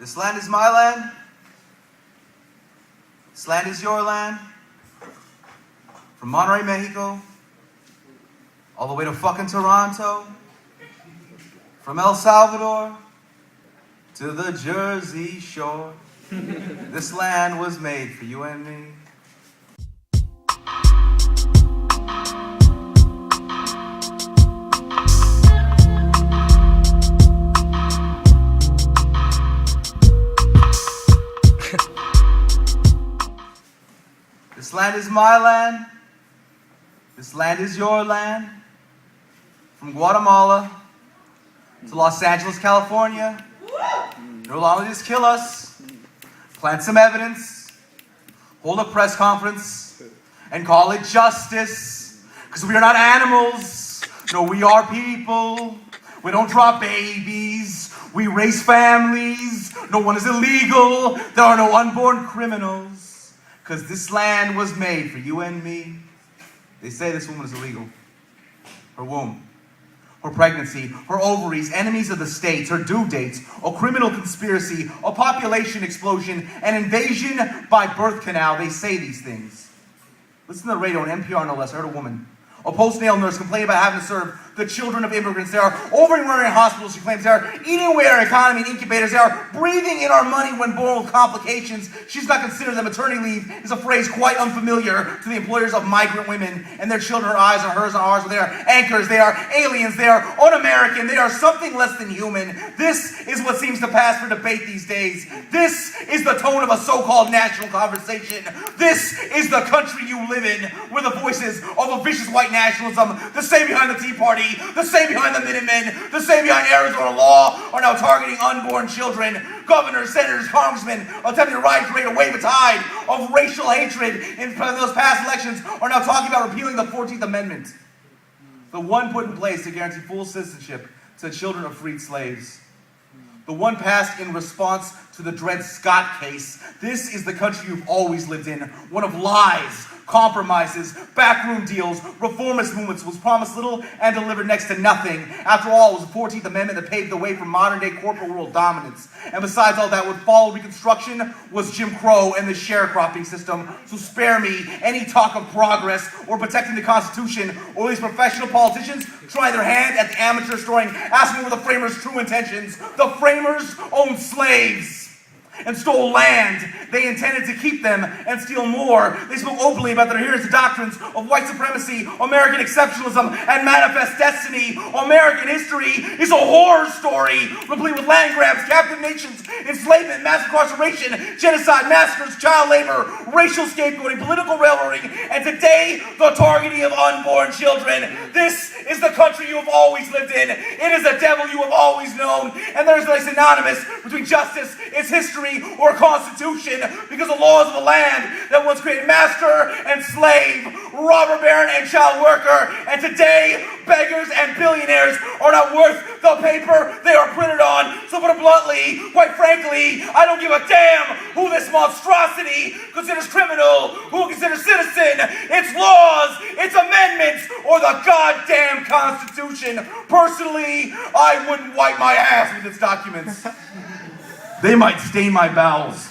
This land is my land. This land is your land. From Monterrey, Mexico, all the way to fucking Toronto. From El Salvador to the Jersey Shore. This land was made for you and me. This land is my land. This land is your land. From Guatemala to Los Angeles, California. No longer just kill us. Plant some evidence. Hold a press conference. And call it justice. Because we are not animals. No, we are people. We don't drop babies. We raise families. No one is illegal. There are no unborn criminals. Because this land was made for you and me. They say this woman is illegal. Her womb, her pregnancy, her ovaries, enemies of the states, her due dates, a criminal conspiracy, a population explosion, an invasion by birth canal. They say these things. Listen to the radio on NPR, no less. I heard a woman, a postnatal nurse, complain about having to serve the children of immigrants. They are overrunning hospitals, she claims. They are eating away our economy in incubators. They are breathing in our money when born with complications. She's not considered that maternity leave is a phrase quite unfamiliar to the employers of migrant women and their children. Her eyes are hers and ours. They are anchors. They are aliens. They are un-American. They are something less than human. This is what seems to pass for debate these days. This is the tone of a so-called national conversation. This is the country you live in, where the voices of a vicious white nationalism, the same behind the Tea Party, the same behind the Minutemen, the same behind Arizona law, are now targeting unborn children. Governors, senators, congressmen attempting to ride, create a wave of tide of racial hatred in those past elections are now talking about repealing the 14th Amendment, the one put in place to guarantee full citizenship to the children of freed slaves. The one passed in response to the Dred Scott case. This is the country you've always lived in, one of lies, compromises, backroom deals, reformist movements, was promised little and delivered next to nothing. After all, it was the 14th Amendment that paved the way for modern-day corporate world dominance. And besides all that, what followed Reconstruction was Jim Crow and the sharecropping system. So spare me any talk of progress or protecting the Constitution, or these professional politicians trying their hand at the amateur story, asking what the framers' true intentions. The framers owned slaves and stole land. They intended to keep them and steal more. They spoke openly about their adherence to doctrines of white supremacy, American exceptionalism, and manifest destiny. American history is a horror story, replete with land grabs, captive nations, enslavement, mass incarceration, genocide, massacres, child labor, racial scapegoating, political railroading, and today, the targeting of unborn children. This is the country you have always lived in. It is the devil you have always known. And there is no synonymous between justice, its history, or a constitution, because the laws of the land that once created master and slave, robber baron and child worker, and today beggars and billionaires are not worth the paper they are printed on. So put it bluntly, quite frankly, I don't give a damn who this monstrosity considers criminal, who considers citizen, its laws, its amendments, or the goddamn Constitution. Personally, I wouldn't wipe my ass with its documents. They might stain my bowels.